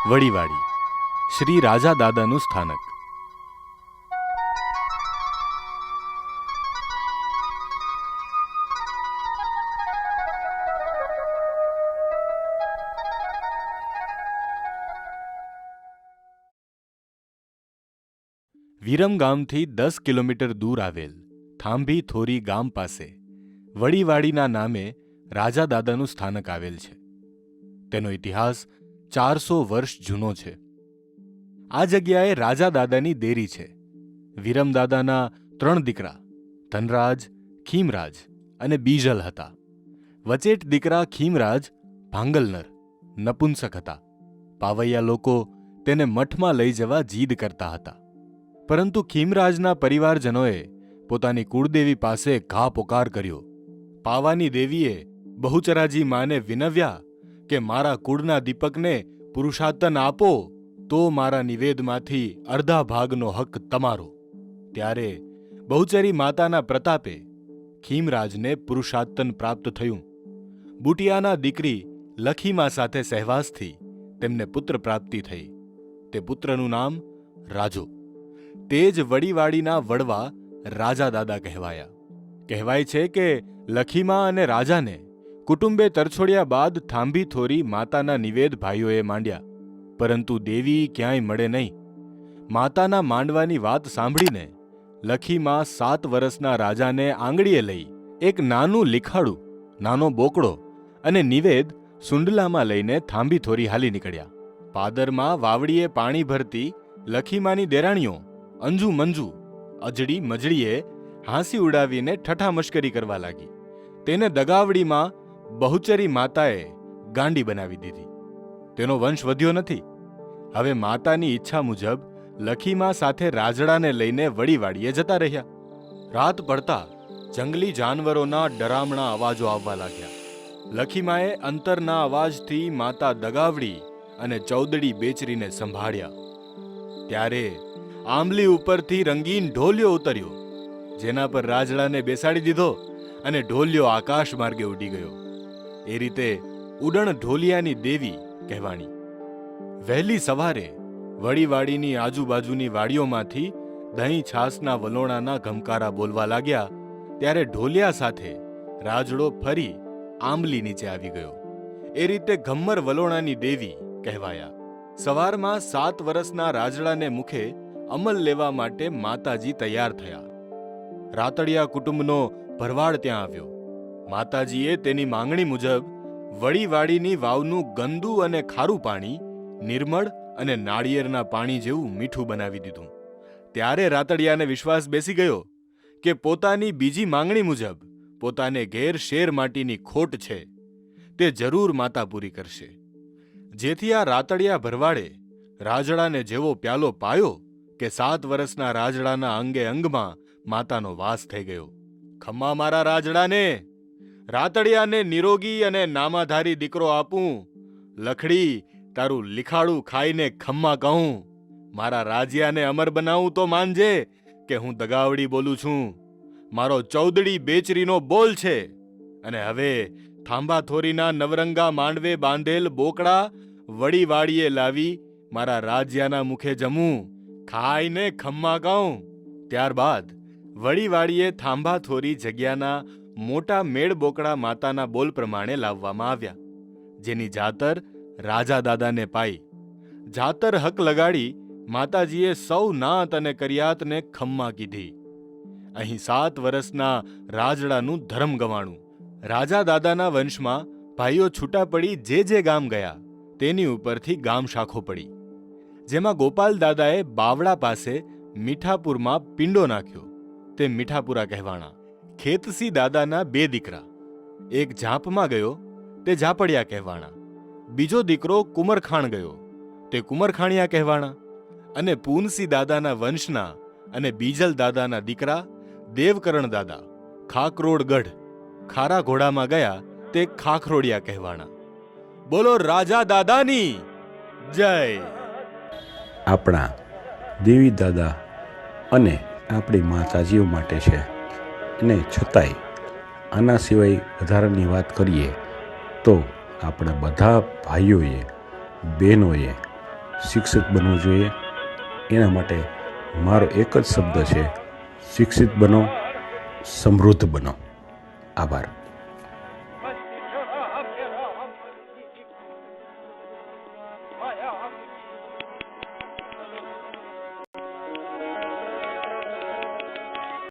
વડીવાડી, શ્રી રાજા દાદાનું સ્થાનક. વિરમગામથી 10 કિલોમીટર દૂર આવેલ થાંભી થોરી ગામ પાસે વડીવાડીના નામે રાજા દાદાનું સ્થાનક આવેલ છે. તેનો ઇતિહાસ 400 વર્ષ જૂનો છે. આ જગ્યાએ રાજા દાદાની દેરી છે. વિરમદાદાના 3 દીકરા ધનરાજ, ખીમરાજ અને બીજલ હતા. વચેટ દીકરા ખીમરાજ ભાંગલનર, નપુંસક હતા. પાવૈયા લોકો તેને મઠમાં લઈ જવા જીદ કરતા હતા. પરંતુ ખીમરાજના પરિવારજનોએ પોતાની કુળદેવી પાસે ઘા પોકાર કર્યો. પાવાની દેવીએ બહુચરાજી માને વિનવ્યા કે મારા કુળના દીપકને પુરુષાતન આપો તો મારા નિવેદમાંથી અડધા ભાગનો હક તમારો. ત્યારે બહુચરી માતાના પ્રતાપે ખીમરાજને પુરુષાતન પ્રાપ્ત થયું. બુટિયાના દીકરી લખીમા સાથે સહેવાસથી તેમને પુત્ર પ્રાપ્તિ થઈ. તે પુત્રનું નામ રાજો. તે જ વડીવાડીના વડવા રાજા દાદા કહેવાયા. કહેવાય છે કે લખીમા અને રાજાને કુટુંબે તરછોડ્યા બાદ થાંભી થોરી માતાના નિવેદ ભાઈઓએ માંડ્યા, પરંતુ દેવી ક્યાંય મળે નહીં. માતાના માંડવાની વાત સાંભળીને લખીમા 7 વર્ષના રાજાને આંગળીએ લઈ એક નાનું લીખાડું, નાનો બોકડો અને નિવેદ સુંડલામાં લઈને થાંભી થોરી હાલી નીકળ્યા. પાદરમાં વાવડીએ પાણી ભરતી લખીમાની દેરાણીઓ અંજુ મંજુ અજડી મજડીએ હાંસી ઉડાવીને ઠઠા મશ્કરી કરવા લાગી. તેને દગાવડીમાં બહુચરી માતાએ ગાંડી બનાવી દીધી. તેનો વંશ વધ્યો નથી. હવે માતાની ઈચ્છા મુજબ લખીમા સાથે રાજડાને લઈને વડીવાડીએ જતા રહ્યા. રાત પડતા જંગલી જાનવરોના ડરામણા અવાજો આવવા લાગ્યા. લખીમાએ અંતરના અવાજથી માતા દગાવડી અને ચૌદડી બેચરીને સંભાળ્યા. ત્યારે આંબલી ઉપરથી રંગીન ઢોલિયો ઉતર્યો, જેના પર રાજડાને બેસાડી દીધો અને ઢોલિયો આકાશ માર્ગે ઉડી ગયો. એ રીતે ઉડણ ઢોલિયાની દેવી કહેવાણી. વહેલી સવારે વડીવાડીની આજુબાજુની વાડીઓમાંથી દહીં છાસના વલોણાના ઘમકારા બોલવા લાગ્યા. ત્યારે ઢોલિયા સાથે રાજડો ફરી આંબલી નીચે આવી ગયો. એ રીતે ઘમ્મર વલોણાની દેવી કહેવાયા. સવારમાં 7 વર્ષના રાજડાને મુખે અમલ લેવા માટે માતાજી તૈયાર થયા. રાતડિયા કુટુંબનો ભરવાડ ત્યાં આવ્યો. માતાજીએ તેની માંગણી મુજબ વડીવાડીની વાવનું ગંદુ અને ખારું પાણી નિર્મળ અને નાળિયેરના પાણી જેવું મીઠું બનાવી દીધું. ત્યારે રાતડિયાને વિશ્વાસ બેસી ગયો કે પોતાની બીજી માંગણી મુજબ પોતાને ઘેર શેર માટીની ખોટ છે, તે જરૂર માતા પૂરી કરશે. જેથી આ રાતડિયા ભરવાડે રાજડાને જેવો પ્યાલો પાયો કે 7 વર્ષના રાજડાના અંગે અંગમાં માતાનો વાસ થઈ ગયો. ખમ્મા મારા રાજડાને, રાતડિયાને નિરોગી અને નામાધારી દીકરો આપું. લખડી તારું લીખાડું ખાઈને ખમ્મા કહું. મારા રાજ્યાને અમર બનાવું તો માનજે કે હું દગાવડી બોલું છું. મારો ચૌદડી બેચરીનો બોલ છે. અને હવે થાંભા થોરીના નવરંગા માંડવે બાંધેલ બોકડા વડીવાડીએ લાવી મારા રાજ્યાના મુખે જમું, ખાઈને ખમ્મા કહું. ત્યારબાદ વડીવાડીએ થાંભા થોરી જગ્યાના મોટા મેળ બોકડા માતાના બોલ પ્રમાણે લાવવામાં આવ્યા, જેની જાતર રાજા દાદાને પાઈ. જાતર હક લગાડી માતાજીએ સૌ નાત અને કરિયાતને ખમ્મા કીધી. અહીં 7 વર્ષના રાજડાનું ધર્મ ગવાણું. રાજા દાદાના વંશમાં ભાઈઓ છૂટા પડી જે ગામ ગયા તેની ઉપરથી ગામ શાખો પડી. જેમાં ગોપાલ દાદાએ બાવડા પાસે મીઠાપુરમાં પિંડો નાખ્યો, તે મીઠાપુરા કહેવાણા. ખેતસી દાદાના 2 દીકરા, એક ઝાપમાં ગયો, તે ઝાપડિયા કહેવાણા. બીજો દીકરો કુમરખાણ ગયો, તે કુમરખાણિયા કહેવાણા. અને પૂનસી દાદાના વંશના અને બીજલ દાદાના દીકરા દેવકરણ દાદા ખાકરોડગઢ ખારા ઘોડામાં ગયા, તે ખાખરોડિયા કહેવાણા. બોલો રાજા દાદાની જય. આપણા દેવી દાદા અને આપણી માતાજીઓ માટે છે, અને છતાંય આના સિવાય વધારાની વાત કરીએ તો આપણા બધા ભાઈઓએ, બહેનોએ શિક્ષિત બનવું જોઈએ. એના માટે મારો એક જ શબ્દ છે, શિક્ષિત બનો, સમૃદ્ધ બનો. આભાર.